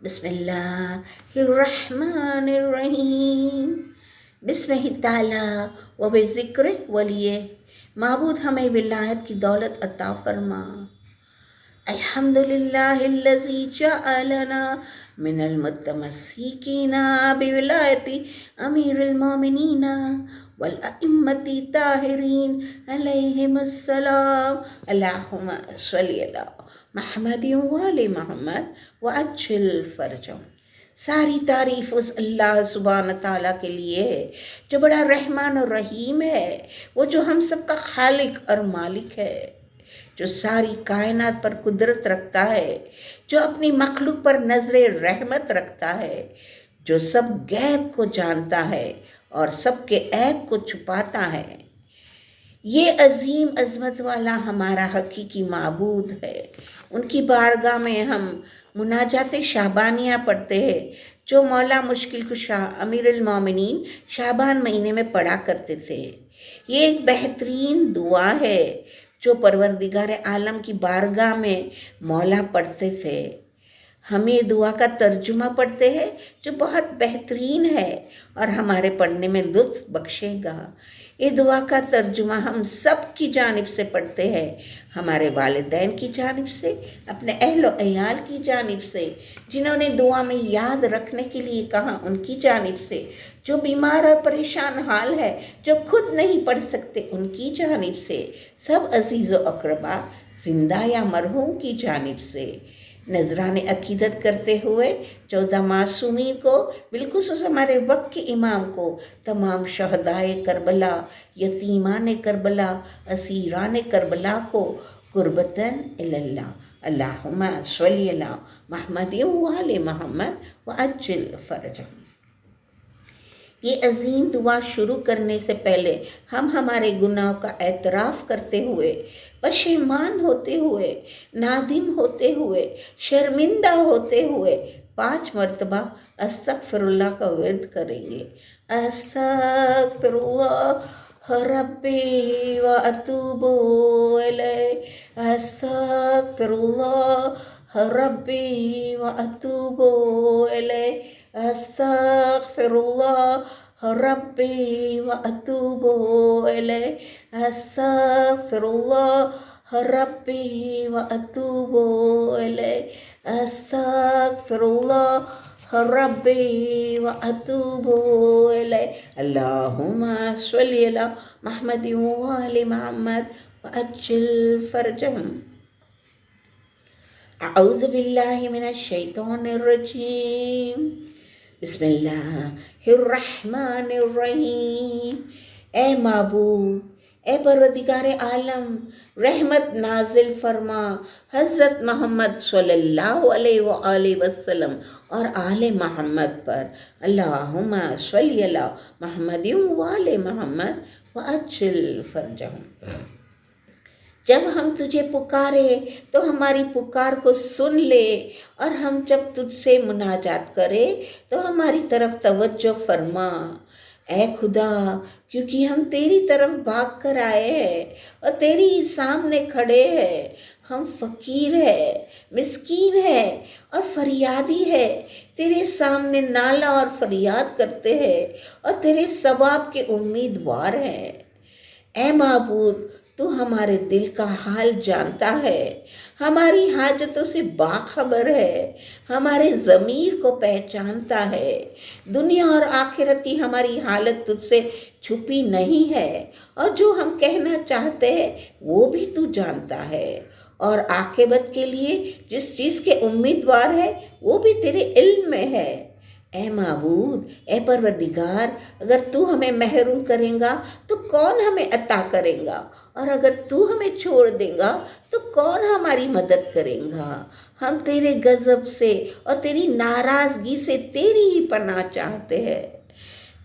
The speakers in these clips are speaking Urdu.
بسم اللہ الرحمن الرحیم۔ بسم تعالی و بذکر ولیہ۔ معبود ہمیں ولایت کی دولت عطا فرما۔ الحمدللہ الذی جعلنا من المتمسکین بولایت امیر المومنین والائمۃ الطاہرین علیہم السلام۔ اللہم صلی علی محمد وآل محمد وعجل فرجہم۔ ساری تعریف اس اللہ سبحانہ تعالیٰ کے لیے ہے جو بڑا رحمان اور رحیم ہے، وہ جو ہم سب کا خالق اور مالک ہے، جو ساری کائنات پر قدرت رکھتا ہے، جو اپنی مخلوق پر نظر رحمت رکھتا ہے، جو سب غیب کو جانتا ہے اور سب کے عیب کو چھپاتا ہے۔ یہ عظیم عظمت والا ہمارا حقیقی معبود ہے۔ ان کی بارگاہ میں ہم مناجات شعبانیہ پڑھتے ہیں جو مولا مشکل کشا امیر المومنین شعبان مہینے میں پڑھا کرتے تھے۔ یہ ایک بہترین دعا ہے جو پروردگار عالم کی بارگاہ میں مولا پڑھتے تھے۔ ہم یہ دعا کا ترجمہ پڑھتے ہیں جو بہت بہترین ہے اور ہمارے پڑھنے میں لطف بخشے گا۔ یہ دعا کا ترجمہ ہم سب کی جانب سے پڑھتے ہیں، ہمارے والدین کی جانب سے، اپنے اہل و عیال کی جانب سے، جنہوں نے دعا میں یاد رکھنے کے لیے کہا ان کی جانب سے، جو بیمار اور پریشان حال ہے، جو خود نہیں پڑھ سکتے ان کی جانب سے، سب عزیز و اقربا زندہ یا مرحوم کی جانب سے۔ نذران عقیدت کرتے ہوئے 14 معصومین کو، بالخصوص ہمارے وقت کے امام کو، تمام شہدائے کربلا، یتیمان کربلا، اسیران کربلا کو قربتاً اللہ اللہم صلی علی محمد وآل محمد وعجل فرجہم۔ یہ عظیم دعا شروع کرنے سے پہلے ہم ہمارے گناہوں کا اعتراف کرتے ہوئے، پشیمان ہوتے ہوئے، نادم ہوتے ہوئے، شرمندہ ہوتے ہوئے 5 مرتبہ استغفر اللہ کا ورد کریں گے۔ استغفر اللہ ربی و اتوب الیہ، استغفر اللہ ربی و اتوب الیہ، استغفر اللہ ربی و اتوب الیہ، استغفر اللہ ربی و اتوب الیہ، استغفر اللہ ربی و اتوب الیہ۔ اللہم صلی علی محمد وآل محمد وعجل فرجہم۔ اعوذ باللہ من الشیطان الرجیم، بسم اللہ الرحمن الرحیم۔ اے معبود، اے پروردگار عالم، رحمت نازل فرما حضرت محمد صلی اللہ علیہ وآلہ وسلم اور آل محمد پر۔ اللہم صلی علی محمد وآل محمد وعجل فرجہم۔ جب ہم تجھے پکارے تو ہماری پکار کو سن لے، اور ہم جب تجھ سے مناجات کرے تو ہماری طرف توجہ فرما۔ اے خدا، کیونکہ ہم تیری طرف بھاگ کر آئے ہیں اور تیری ہی سامنے کھڑے ہیں، ہم فقیر ہیں، مسکین ہیں اور فریادی ہیں، تیرے سامنے نالہ اور فریاد کرتے ہیں اور تیرے ثواب کے امیدوار ہیں۔ اے معبود، تو ہمارے دل کا حال جانتا ہے، ہماری حاجتوں سے باخبر ہے، ہمارے ضمیر کو پہچانتا ہے۔ دنیا اور آخرت کی ہماری حالت تجھ سے چھپی نہیں ہے، اور جو ہم کہنا چاہتے ہیں وہ بھی تو جانتا ہے، اور عاقبت کے لیے جس چیز کے امیدوار ہے وہ بھی تیرے علم میں ہے۔ اے معبود، اے پروردگار، اگر تو ہمیں محروم کریں گا تو کون ہمیں عطا کرے گا، اور اگر تو ہمیں چھوڑ دے گا تو کون ہماری مدد کرے گا۔ ہم تیرے غضب سے اور تیری ناراضگی سے تیری ہی پناہ چاہتے ہیں۔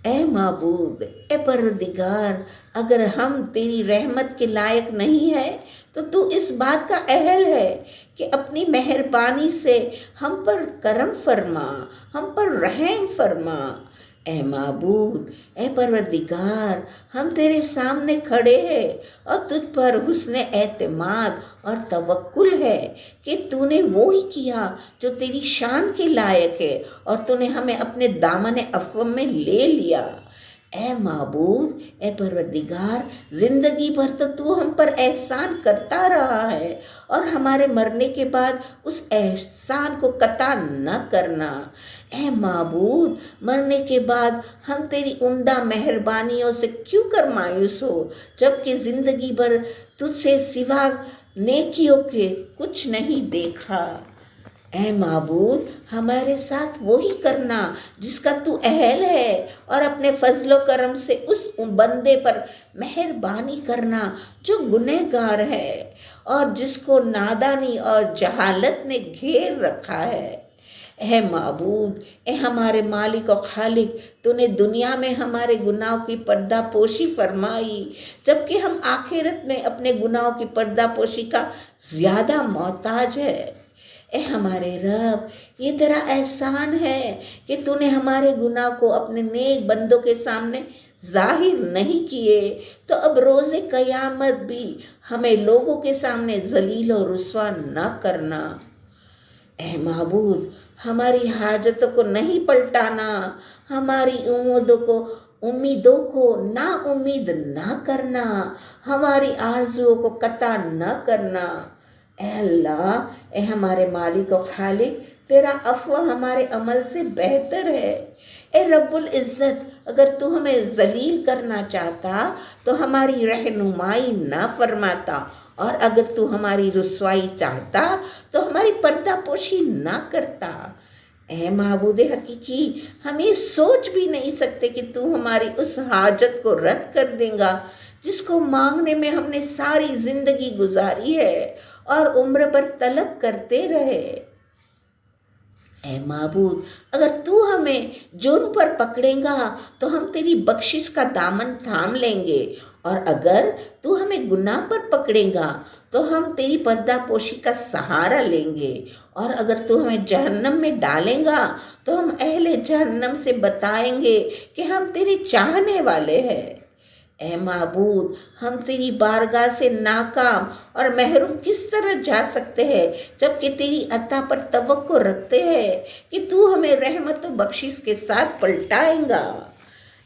اے معبود، اے پروردگار، اگر ہم تیری رحمت کے لائق نہیں ہیں تو اس بات کا اہل ہے کہ اپنی مہربانی سے ہم پر کرم فرما، ہم پر رحم فرما۔ اے معبود، اے پروردگار، ہم تیرے سامنے کھڑے ہیں اور تجھ پر حسن اعتماد اور توکل ہے کہ تو نے وہی کیا جو تیری شان کے لائق ہے، اور تو نے ہمیں اپنے دامن عفو میں لے لیا۔ اے معبود، اے پروردگار، زندگی بھر تو ہم پر احسان کرتا رہا ہے، اور ہمارے مرنے کے بعد اس احسان کو قطع نہ کرنا۔ اے معبود، مرنے کے بعد ہم تیری عمدہ مہربانیوں سے کیوں کر مایوس ہو، جبکہ زندگی بھر تجھ سے سوا نیکیوں کے کچھ نہیں دیکھا۔ اے معبود، ہمارے ساتھ وہی کرنا جس کا تو اہل ہے، اور اپنے فضل و کرم سے اس بندے پر مہربانی کرنا جو گنہگار ہے اور جس کو نادانی اور جہالت نے گھیر رکھا ہے۔ اے معبود، اے ہمارے مالک و خالق، تو نے دنیا میں ہمارے گناہوں کی پردہ پوشی فرمائی، جبکہ ہم آخرت میں اپنے گناہوں کی پردہ پوشی کا زیادہ محتاج ہے۔ اے ہمارے رب، یہ تیرا احسان ہے کہ تو نے ہمارے گناہ کو اپنے نیک بندوں کے سامنے ظاہر نہیں کیے، تو اب روز قیامت بھی ہمیں لوگوں کے سامنے ذلیل و رسوا نہ کرنا۔ اے معبود، ہماری حاجتوں کو نہیں پلٹانا، ہماری امیدوں کو نا امید نہ کرنا، ہماری آرزوؤں کو قطع نہ کرنا۔ اے اللہ، اے ہمارے مالک و خالق، تیرا عفو ہمارے عمل سے بہتر ہے۔ اے رب العزت، اگر تو ہمیں ذلیل کرنا چاہتا تو ہماری رہنمائی نہ فرماتا، اور اگر تو ہماری رسوائی چاہتا تو ہماری پردہ پوشی نہ کرتا۔ اے معبود حقیقی، ہم یہ سوچ بھی نہیں سکتے کہ تو ہماری اس حاجت کو رد کر دے گا جس کو مانگنے میں ہم نے ساری زندگی گزاری ہے اور عمر بھر طلب کرتے رہے۔ اے معبود، اگر تو ہمیں جرم پر پکڑے گا تو ہم تیری بخشش کا دامن تھام لیں گے، اور اگر تو ہمیں گناہ پر پکڑے گا تو ہم تیری پردہ پوشی کا سہارا لیں گے، اور اگر تو ہمیں جہنم میں ڈالیں گا تو ہم اہل جہنم سے بتائیں گے کہ ہم تیرے چاہنے والے ہیں۔ اے معبود، ہم تیری بارگاہ سے ناکام اور محروم کس طرح جا سکتے ہیں، جبکہ تیری عطا پر توقع رکھتے ہیں کہ تو ہمیں رحمت و بخشش کے ساتھ پلٹائیں گا۔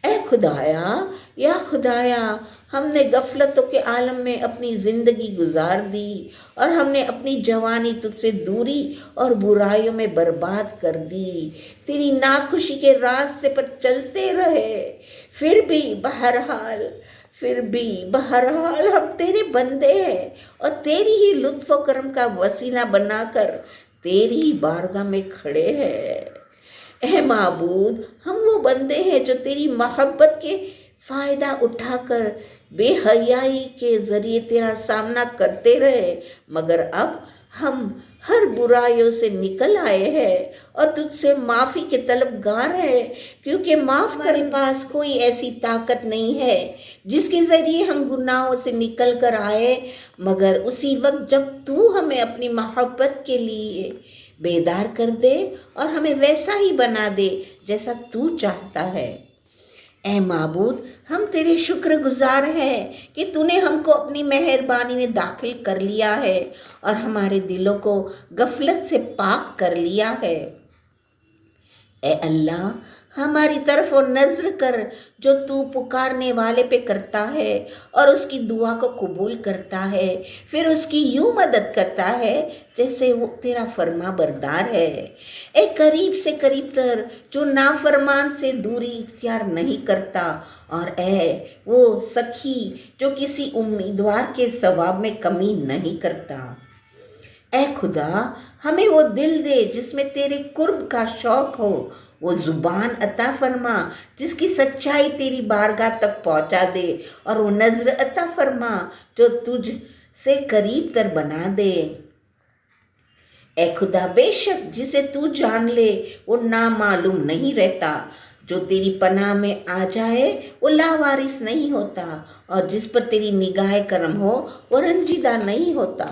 اے خدایا، یا خدایا، ہم نے غفلتوں کے عالم میں اپنی زندگی گزار دی، اور ہم نے اپنی جوانی تجھ سے دوری اور برائیوں میں برباد کر دی، تیری ناخوشی کے راستے پر چلتے رہے۔ پھر بھی بہرحال ہم تیرے بندے ہیں، اور تیری ہی لطف و کرم کا وسیلہ بنا کر تیری بارگاہ میں کھڑے ہیں۔ اے معبود، ہم وہ بندے ہیں جو تیری محبت کے فائدہ اٹھا کر بے حیائی کے ذریعے تیرا سامنا کرتے رہے، مگر اب ہم ہر برائیوں سے نکل آئے ہیں اور تجھ سے معافی کے طلبگار ہیں، کیونکہ معاف کرنے کے پاس کوئی ایسی طاقت نہیں ہے جس کے ذریعے ہم گناہوں سے نکل کر آئے، مگر اسی وقت جب تو ہمیں اپنی محبت کے لیے بیدار کر دے اور ہمیں ویسا ہی بنا دے جیسا تو چاہتا ہے۔ اے معبود، ہم تیرے شکر گزار ہیں کہ تو نے ہم کو اپنی مہربانی میں داخل کر لیا ہے اور ہمارے دلوں کو غفلت سے پاک کر لیا ہے۔ اے اللہ، ہماری طرف وہ نظر کر جو تو پکارنے والے پہ کرتا ہے اور اس کی دعا کو قبول کرتا ہے، پھر اس کی یوں مدد کرتا ہے جیسے وہ تیرا فرما بردار ہے۔ اے قریب سے قریب تر جو نافرمان سے دوری اختیار نہیں کرتا، اور اے وہ سخی جو کسی امیدوار کے ثواب میں کمی نہیں کرتا۔ اے خدا، ہمیں وہ دل دے جس میں تیرے قرب کا شوق ہو، وہ زبان عطا فرما جس کی سچائی تیری بارگاہ تک پہنچا دے، اور وہ نظر عطا فرما جو تجھ سے قریب تر بنا دے۔ اے خدا، بے شک جسے تو جان لے وہ نامعلوم نہیں رہتا، جو تیری پناہ میں آ جائے وہ لاوارث نہیں ہوتا، اور جس پر تیری نگاہ کرم ہو وہ رنجیدہ نہیں ہوتا۔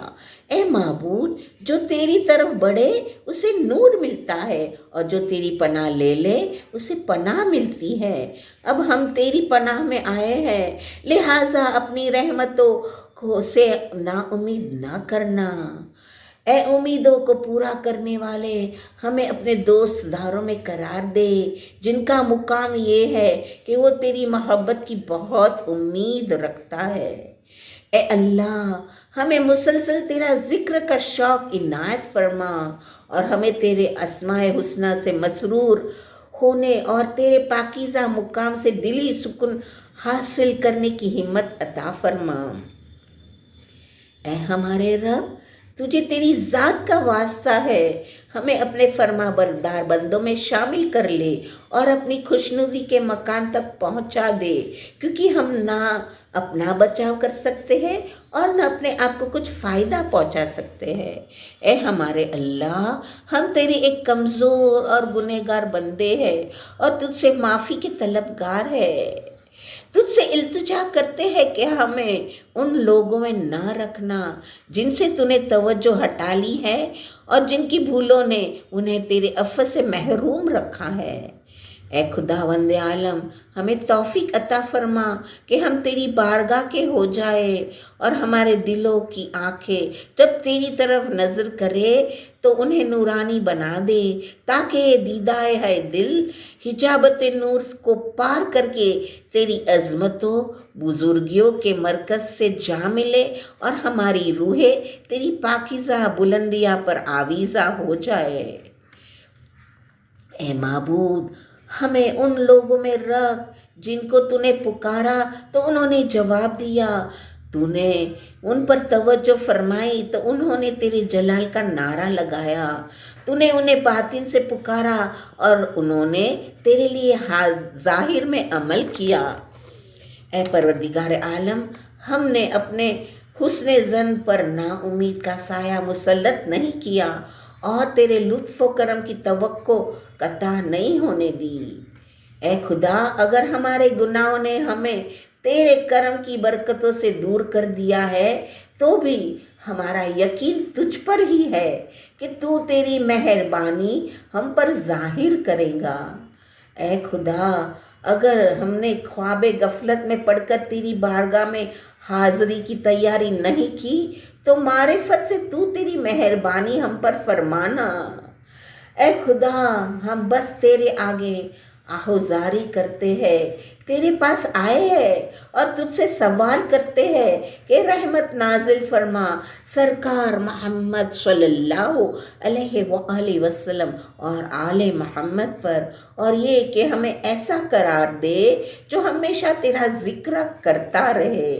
اے معبود، جو تیری طرف بڑھے اسے نور ملتا ہے، اور جو تیری پناہ لے لے اسے پناہ ملتی ہے۔ اب ہم تیری پناہ میں آئے ہیں، لہٰذا اپنی رحمتوں سے نا امید نہ کرنا۔ اے امیدوں کو پورا کرنے والے، ہمیں اپنے دوست داروں میں قرار دے، جن کا مقام یہ ہے کہ وہ تیری محبت کی بہت امید رکھتا ہے۔ اے اللہ، ہمیں مسلسل تیرا ذکر کا شوق عنایت فرما، اور ہمیں تیرے اسماء حسنہ سے مسرور ہونے اور تیرے پاکیزہ مقام سے دلی سکون حاصل کرنے کی ہمت عطا فرما۔ اے ہمارے رب، تجھے تیری ذات کا واسطہ ہے، ہمیں اپنے فرما بردار بندوں میں شامل کر لے اور اپنی خوشنودی کے مکان تک پہنچا دے، کیونکہ ہم نہ اپنا بچاؤ کر سکتے ہیں اور نہ اپنے آپ کو کچھ فائدہ پہنچا سکتے ہیں۔ اے ہمارے اللہ، ہم تیرے ایک کمزور اور گنہگار بندے ہیں اور تجھ سے معافی کے طلبگار ہیں۔ تجھ سے التجا کرتے ہیں کہ ہمیں ان لوگوں میں نہ رکھنا جن سے تو نے توجہ ہٹا لی ہے اور جن کی بھولوں نے انہیں تیرے عفو سے محروم رکھا ہے۔ اے خداوند عالم، ہمیں توفیق عطا فرما کہ ہم تیری بارگاہ کے ہو جائے، اور ہمارے دلوں کی آنکھیں جب تیری طرف نظر کرے تو انہیں نورانی بنا دے، تاکہ یہ دیدائے ہے دل حجابت نور کو پار کر کے تیری عظمتوں بزرگیوں کے مرکز سے جا ملے، اور ہماری روحیں تیری پاکیزہ بلندیاں پر آویزہ ہو جائے۔ اے معبود، ہمیں ان لوگوں میں رکھ جن کو تو نے پکارا تو انہوں نے جواب دیا، تو نے ان پر توجہ فرمائی تو انہوں نے تیرے جلال کا نعرہ لگایا، تو نے انہیں باطن سے پکارا اور انہوں نے تیرے لیے ظاہر میں عمل کیا۔ اے پروردگار عالم، ہم نے اپنے حسن ظن پر نا امید کا سایہ مسلط نہیں کیا اور تیرے لطف و کرم کی توقع قطع نہیں ہونے دی۔ اے خدا، اگر ہمارے گناہوں نے ہمیں تیرے کرم کی برکتوں سے دور کر دیا ہے تو بھی ہمارا یقین تجھ پر ہی ہے کہ تو تیری مہربانی ہم پر ظاہر کرے گا۔ اے خدا، اگر ہم نے خواب غفلت میں پڑھ کر تیری بارگاہ میں حاضری کی تیاری نہیں کی تو معرفت سے تو تیری مہربانی ہم پر فرمانا۔ اے خدا، ہم بس تیرے آگے آہوزاری کرتے ہیں، تیرے پاس آئے ہیں اور تجھ سے سوال کرتے ہیں کہ رحمت نازل فرما سرکار محمد صلی اللہ علیہ وآلہ وسلم اور آل محمد پر، اور یہ کہ ہمیں ایسا قرار دے جو ہمیشہ تیرا ذکر کرتا رہے،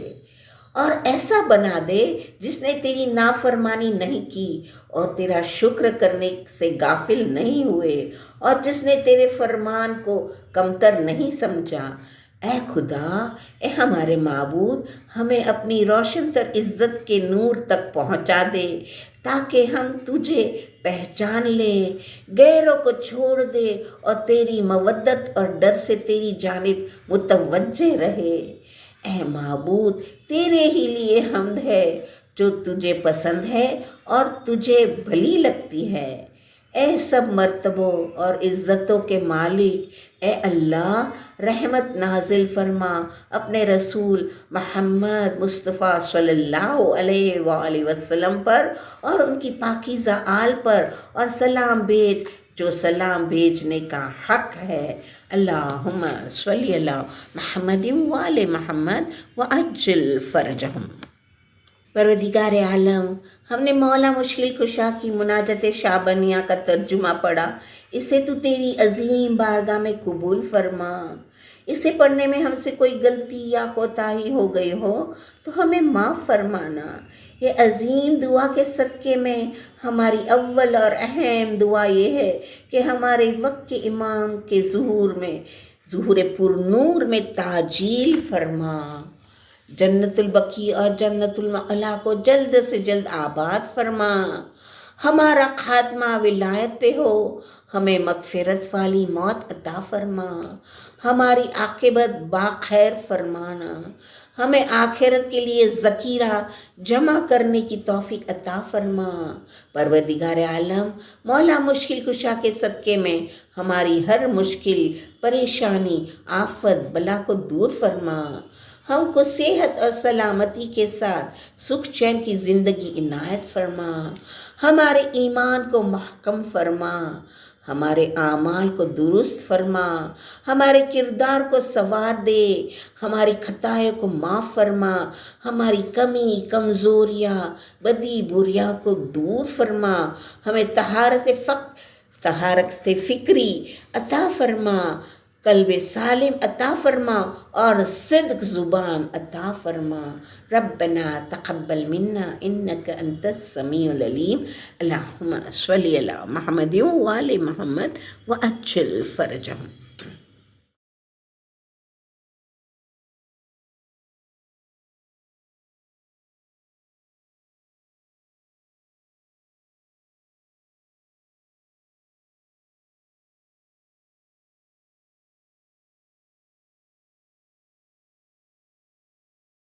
اور ایسا بنا دے جس نے تیری نافرمانی نہیں کی اور تیرا شکر کرنے سے غافل نہیں ہوئے، اور جس نے تیرے فرمان کو کمتر نہیں سمجھا۔ اے خدا، اے ہمارے معبود، ہمیں اپنی روشن تر عزت کے نور تک پہنچا دے تاکہ ہم تجھے پہچان لیں، غیروں کو چھوڑ دے اور تیری مودت اور ڈر سے تیری جانب متوجہ رہے۔ اے معبود، تیرے ہی لیے حمد ہے جو تجھے پسند ہے اور تجھے بھلی لگتی ہے۔ اے سب مرتبوں اور عزتوں کے مالک، اے اللہ، رحمت نازل فرما اپنے رسول محمد مصطفیٰ صلی اللہ علیہ وآلہ وسلم پر اور ان کی پاکیزہ آل پر، اور سلام بھیج جو سلام بھیجنے کا حق ہے۔ اللہم صلی علی محمد وآل محمد وعجل فرجہم۔ پروردگار عالم، ہم نے مولا مشکل کشا کی مناجات شعبانیہ کا ترجمہ پڑھا، اسے تو تیری عظیم بارگاہ میں قبول فرما۔ اسے پڑھنے میں ہم سے کوئی غلطی یا کوتاہی ہو گئی ہو تو ہمیں معاف فرمانا۔ یہ عظیم دعا کے صدقے میں ہماری اول اور اہم دعا یہ ہے کہ ہمارے وقت کے امام کے ظہور پر نور میں تعجیل فرما، جنت البقیع اور جنت المأویٰ کو جلد سے جلد آباد فرما، ہمارا خاتمہ ولایت پہ ہو، ہمیں مغفرت والی موت عطا فرما، ہماری عاقبت باخیر فرمانا، ہمیں آخرت کے لیے ذخیرہ جمع کرنے کی توفیق عطا فرما۔ پروردگار عالم، مولا مشکل کشا کے صدقے میں ہماری ہر مشکل، پریشانی، آفت، بلا کو دور فرما۔ ہم کو صحت اور سلامتی کے ساتھ سکھ چین کی زندگی عنایت فرما۔ ہمارے ایمان کو محکم فرما، ہمارے اعمال کو درست فرما، ہمارے کردار کو سنوار دے، ہماری خطائیں کو معاف فرما، ہماری کمی، کمزوریاں، بدی بریاں کو دور فرما، ہمیں طہارت فکری عطا فرما، قلب سالم عطا فرما اور صدق زبان عطا فرما۔ ربنا تقبل منا انک انت السمیع العلیم۔ اللہم صلی علی محمد و آل محمد وعجل فرجہم۔